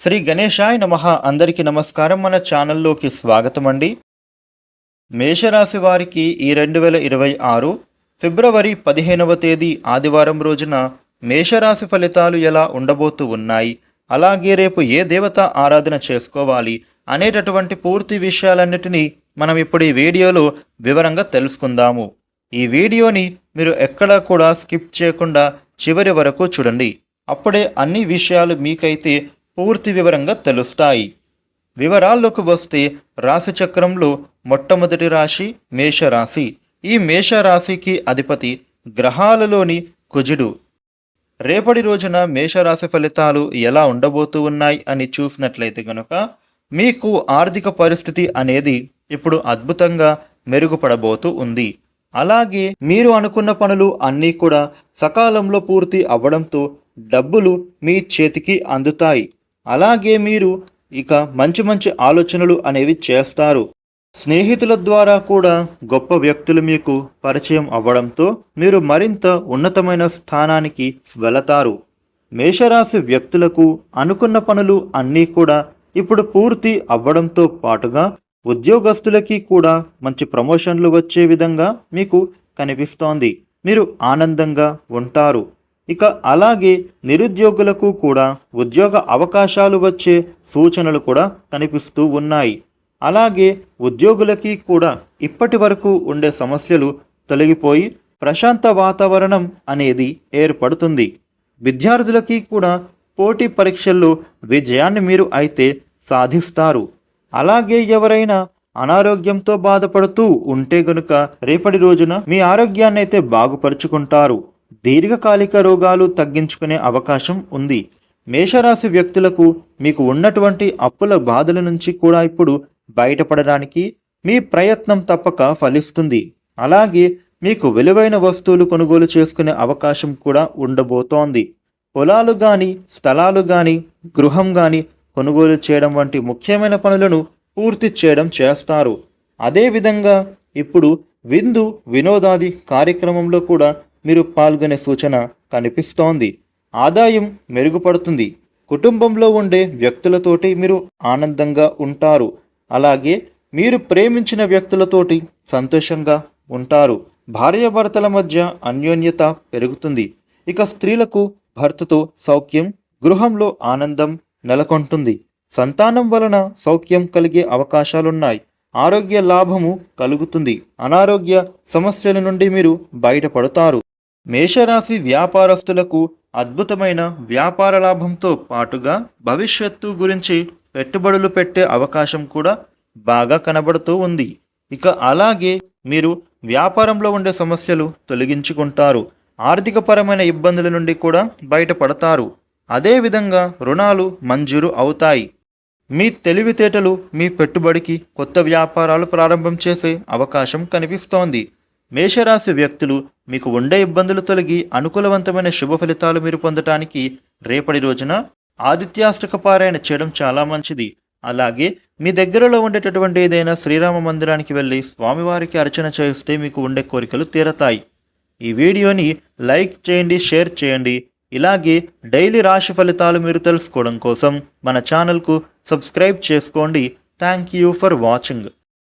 శ్రీ గణేశాయ నమః. అందరికీ నమస్కారం. మన ఛానల్లోకి స్వాగతం అండి. మేషరాశి వారికి ఈ 2026 ఫిబ్రవరి 15వ తేదీ ఆదివారం రోజున మేషరాశి ఫలితాలు ఎలా ఉండబోతూ ఉన్నాయి, అలాగే రేపు ఏ దేవత ఆరాధన చేసుకోవాలి అనేటటువంటి పూర్తి విషయాలన్నిటినీ మనం ఇప్పుడు ఈ వీడియోలో వివరంగా తెలుసుకుందాము. ఈ వీడియోని మీరు ఎక్కడా కూడా స్కిప్ చేయకుండా చివరి వరకు చూడండి. అప్పుడే అన్ని విషయాలు మీకైతే పూర్తి వివరంగా తెలుస్తాయి. వివరాల్లోకి వస్తే రాశి చక్రంలో మొట్టమొదటి రాశి మేషరాశి. ఈ మేషరాశికి అధిపతి గ్రహాలలోని కుజుడు. రేపటి రోజున మేషరాశి ఫలితాలు ఎలా ఉండబోతూ ఉన్నాయి అని చూసినట్లయితే కనుక మీకు ఆర్థిక పరిస్థితి అనేది ఇప్పుడు అద్భుతంగా మెరుగుపడబోతూ ఉంది. అలాగే మీరు అనుకున్న పనులు అన్నీ కూడా సకాలంలో పూర్తి అవ్వడంతో డబ్బులు మీ చేతికి అందుతాయి. అలాగే మీరు ఇక మంచి మంచి ఆలోచనలు అనేవి చేస్తారు. స్నేహితుల ద్వారా కూడా గొప్ప వ్యక్తులు మీకు పరిచయం అవ్వడంతో మీరు మరింత ఉన్నతమైన స్థానానికి వెళతారు. మేషరాశి వ్యక్తులకు అనుకున్న పనులు అన్నీ కూడా ఇప్పుడు పూర్తి అవ్వడంతో పాటుగా ఉద్యోగస్తులకి కూడా మంచి ప్రమోషన్లు వచ్చే విధంగా మీకు కనిపిస్తోంది. మీరు ఆనందంగా ఉంటారు. ఇక అలాగే నిరుద్యోగులకు కూడా ఉద్యోగ అవకాశాలు వచ్చే సూచనలు కూడా కనిపిస్తూ ఉన్నాయి. అలాగే ఉద్యోగులకి కూడా ఇప్పటి వరకు ఉండే సమస్యలు తొలగిపోయి ప్రశాంత వాతావరణం అనేది ఏర్పడుతుంది. విద్యార్థులకి కూడా పోటీ పరీక్షల్లో విజయాన్ని మీరు అయితే సాధిస్తారు. అలాగే ఎవరైనా అనారోగ్యంతో బాధపడుతూ ఉంటే గనుక రేపటి రోజున మీ ఆరోగ్యాన్ని అయితే బాగుపరుచుకుంటారు. దీర్ఘకాలిక రోగాలు తగ్గించుకునే అవకాశం ఉంది. మేషరాశి వ్యక్తులకు మీకు ఉన్నటువంటి అప్పుల బాధల నుంచి కూడా ఇప్పుడు బయటపడడానికి మీ ప్రయత్నం తప్పక ఫలిస్తుంది. అలాగే మీకు విలువైన వస్తువులు కొనుగోలు చేసుకునే అవకాశం కూడా ఉండబోతోంది. పొలాలు కానీ స్థలాలు కానీ గృహం కానీ కొనుగోలు చేయడం వంటి ముఖ్యమైన పనులను పూర్తి చేయడం చేస్తారు. అదేవిధంగా ఇప్పుడు విందు వినోదాది కార్యక్రమంలో కూడా మీరు పాల్గొనే సూచన కనిపిస్తోంది. ఆదాయం మెరుగుపడుతుంది. కుటుంబంలో ఉండే వ్యక్తులతోటి మీరు ఆనందంగా ఉంటారు. అలాగే మీరు ప్రేమించిన వ్యక్తులతోటి సంతోషంగా ఉంటారు. భార్యాభర్తల మధ్య అన్యోన్యత పెరుగుతుంది. ఇక స్త్రీలకు భర్తతో సౌఖ్యం, గృహంలో ఆనందం నెలకొంటుంది. సంతానం వలన సౌఖ్యం కలిగే అవకాశాలున్నాయి. ఆరోగ్య లాభము కలుగుతుంది. అనారోగ్య సమస్యల నుండి మీరు బయటపడతారు. మేషరాశి వ్యాపారస్తులకు అద్భుతమైన వ్యాపార లాభంతో పాటుగా భవిష్యత్తు గురించి పెట్టుబడులు పెట్టే అవకాశం కూడా బాగా కనబడుతూ ఉంది. ఇక అలాగే మీరు వ్యాపారంలో ఉండే సమస్యలు తొలగించుకుంటారు. ఆర్థికపరమైన ఇబ్బందుల నుండి కూడా బయటపడతారు. అదేవిధంగా రుణాలు మంజూరు అవుతాయి. మీ తెలివితేటలు మీ పెట్టుబడికి కొత్త వ్యాపారాలు ప్రారంభం చేసే అవకాశం కనిపిస్తోంది. మేషరాశి వ్యక్తులు మీకు ఉండే ఇబ్బందులు తొలగి అనుకూలవంతమైన శుభ ఫలితాలు మీరు పొందటానికి రేపటి రోజున ఆదిత్యాష్టక పారాయణ చేయడం చాలా మంచిది. అలాగే మీ దగ్గరలో ఉండేటటువంటి ఏదైనా శ్రీరామ మందిరానికి వెళ్ళి స్వామివారికి అర్చన చేస్తే మీకు ఉండే కోరికలు తీరతాయి. ఈ వీడియోని లైక్ చేయండి, షేర్ చేయండి. ఇలాగే డైలీ రాశి ఫలితాలు మీరు తెలుసుకోవడం కోసం మన ఛానల్కు సబ్స్క్రైబ్ చేసుకోండి. Thank you for watching.